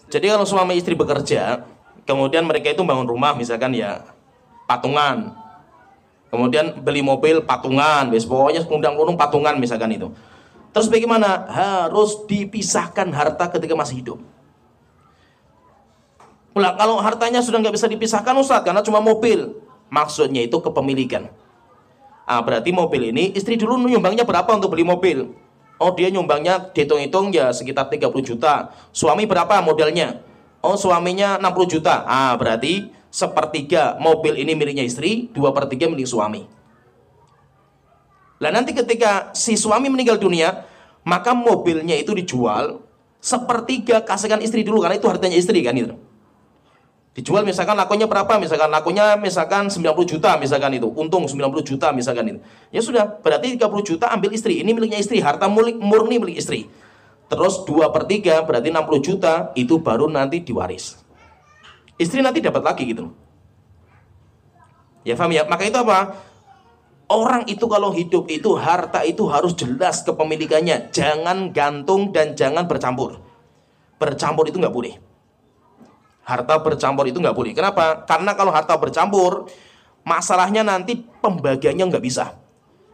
Jadi kalau suami istri bekerja, kemudian mereka itu bangun rumah misalkan ya patungan, kemudian beli mobil patungan, pokoknya undang-undang patungan misalkan itu. Terus bagaimana? Harus dipisahkan harta ketika masih hidup. Pula kalau hartanya sudah nggak bisa dipisahkan Ustaz, karena cuma mobil, maksudnya itu kepemilikan. Berarti mobil ini istri dulu nyumbangnya berapa untuk beli mobil? Oh, dia nyumbangnya dihitung-hitung ya sekitar 30 juta. Suami berapa modelnya? Oh, suaminya 60 juta. Berarti sepertiga mobil ini miliknya istri, 2/3 milik suami. Lah nanti ketika si suami meninggal dunia, maka mobilnya itu dijual, sepertiga kasihkan istri dulu, karena itu hartanya istri kan itu. Dijual misalkan lakunya berapa? Lakunya 90 juta misalkan itu. Untung 90 juta misalkan itu. Ya sudah, berarti 30 juta ambil istri. Ini miliknya istri, harta murni milik istri. Terus 2/3 berarti 60 juta itu baru nanti diwaris. Istri nanti dapat lagi gitu. Ya paham ya? Maka itu apa? Orang itu kalau hidup itu harta itu harus jelas kepemilikannya. Jangan gantung dan jangan bercampur. Bercampur itu nggak boleh. Harta bercampur itu nggak boleh. Kenapa? Karena kalau harta bercampur, masalahnya nanti pembagiannya nggak bisa.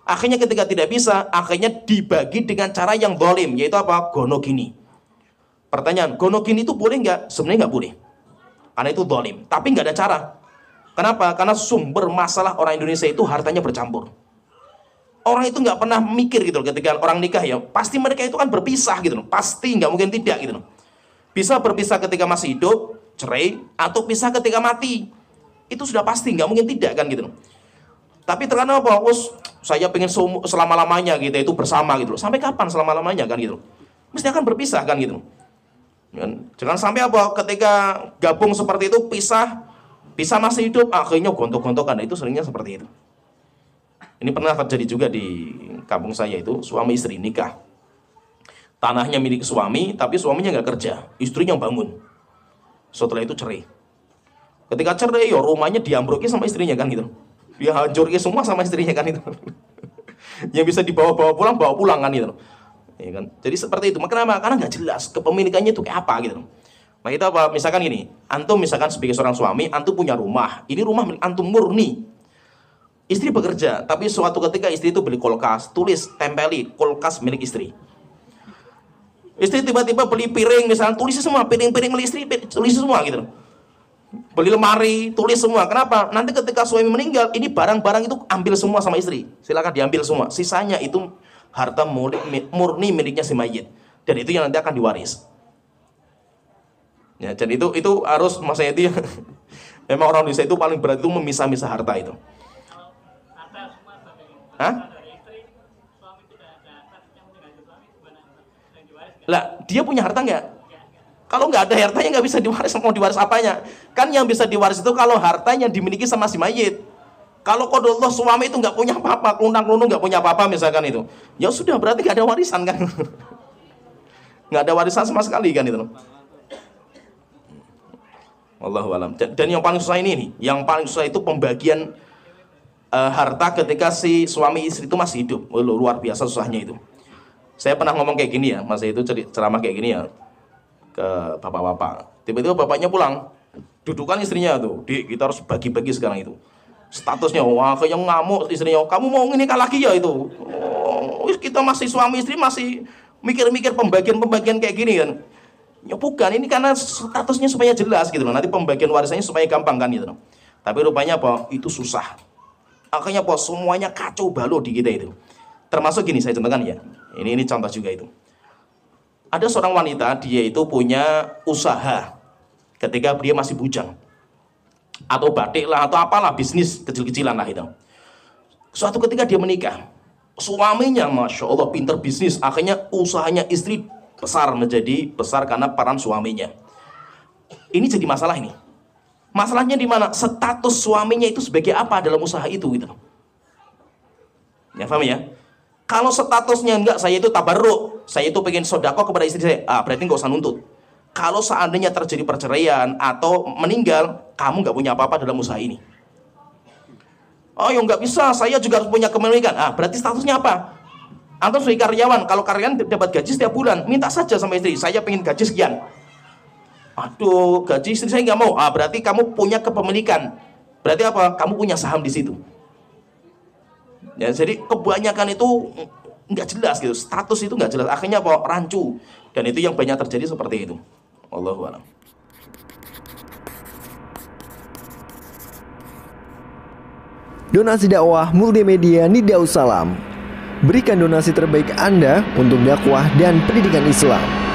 Akhirnya ketika tidak bisa, akhirnya dibagi dengan cara yang zalim, yaitu apa? Gonogini. Pertanyaan, gonogini itu boleh nggak? Sebenarnya nggak boleh. Karena itu zalim. Tapi nggak ada cara. Kenapa? Karena sumber masalah orang Indonesia itu hartanya bercampur. Orang itu nggak pernah mikir gitu loh, ketika orang nikah ya, pasti mereka itu kan berpisah gitu loh. Pasti nggak mungkin tidak gitu loh. Bisa berpisah ketika masih hidup, cerai, atau pisah ketika mati. Itu sudah pasti, nggak mungkin tidak kan gitu. Tapi terkadang apa? Saya pengen selama-lamanya gitu, itu bersama gitu. Sampai kapan selama-lamanya kan gitu. Mesti akan berpisah kan gitu. Jangan sampai apa? Ketika gabung seperti itu, pisah masih hidup, akhirnya gontok-gontokan. Itu seringnya seperti itu. Ini pernah terjadi juga di kampung saya itu, suami istri nikah. Tanahnya milik suami, tapi suaminya nggak kerja, istrinya bangun. Setelah itu cerai. Ketika cerai, ya rumahnya diambroki sama istrinya kan gitu. Dia hancurki semua sama istrinya kan itu. Yang bisa dibawa bawa pulang kan gitu. Ya kan? Jadi seperti itu. Kenapa? Karena nggak jelas kepemilikannya itu kayak apa gitu. Nah itu apa? Misalkan gini, antum misalkan sebagai seorang suami, antum punya rumah. Ini rumah milik antum murni. Istri bekerja, tapi suatu ketika istri itu beli kulkas, tulis tempeli kulkas milik istri. Istri tiba-tiba beli piring misalnya, tulis semua piring-piring milik istri, tulis semua gitu. Beli lemari, tulis semua. Kenapa? Nanti ketika suami meninggal, ini barang-barang itu ambil semua sama istri. Silakan diambil semua. Sisanya itu harta murni miliknya si mayit. Dan itu yang nanti akan diwaris. Ya, jadi itu harus masa itu ya. Memang orang Indonesia itu paling berat itu memisah-misah harta itu. Hah? Lah, dia punya harta nggak? Kalau nggak ada hartanya nggak bisa diwaris, mau diwaris apanya? Kan yang bisa diwaris itu kalau hartanya dimiliki sama si mayit. Kalau qadarullah suami itu nggak punya apa-apa, kelunang-kelunung nggak punya apa-apa misalkan itu, ya sudah berarti nggak ada warisan kan? Nggak ada warisan sama sekali kan itu. Wallahu alam. Dan yang paling susah ini nih, yang paling susah itu pembagian harta ketika si suami istri itu masih hidup. Luar biasa susahnya itu. Saya pernah ngomong kayak gini ya, masa itu ceramah kayak gini ya ke bapak-bapak. Tiba-tiba bapaknya pulang, dudukan istrinya tuh, kita harus bagi-bagi sekarang itu. Statusnya, wah kayak ngamuk istrinya, kamu mau nikah lagi ya itu. Kita masih suami istri masih mikir-mikir pembagian kayak gini kan. Ya bukan, ini karena statusnya supaya jelas gitu loh. Nanti pembagian warisannya supaya gampang kan gitu loh. Tapi rupanya apa? Itu susah. Akhirnya apa? Semuanya kacau balau di kita itu. Termasuk gini, saya contohkan ya. Ini contoh juga itu. Ada seorang wanita, dia itu punya usaha ketika dia masih bujang. Atau batik lah, atau apalah, bisnis kecil-kecilan lah itu. Suatu ketika dia menikah. Suaminya, Masya Allah, pinter bisnis. Akhirnya usahanya istri menjadi besar karena peran suaminya. Ini jadi masalah ini. Masalahnya di mana? Status suaminya itu sebagai apa dalam usaha itu gitu. Ya paham ya? Kalau statusnya enggak, saya itu tabarruk, saya itu pengen sodako kepada istri saya, berarti nggak usah nuntut. Kalau seandainya terjadi perceraian atau meninggal, kamu nggak punya apa-apa dalam usaha ini. Oh ya nggak bisa, saya juga harus punya kepemilikan. Berarti statusnya apa? Antum sebagai karyawan, kalau karyawan dapat gaji setiap bulan, minta saja sama istri, saya pengen gaji sekian. Aduh, gaji istri saya nggak mau. Ah, berarti kamu punya kepemilikan. Berarti apa? Kamu punya saham di situ. Ya, jadi kebanyakan itu nggak jelas gitu. Status itu nggak jelas. Akhirnya apa? Rancu. Dan itu yang banyak terjadi seperti itu. Wallahu a'lam. Donasi dakwah multimedia Nida Salam. Berikan donasi terbaik Anda untuk dakwah dan pendidikan Islam.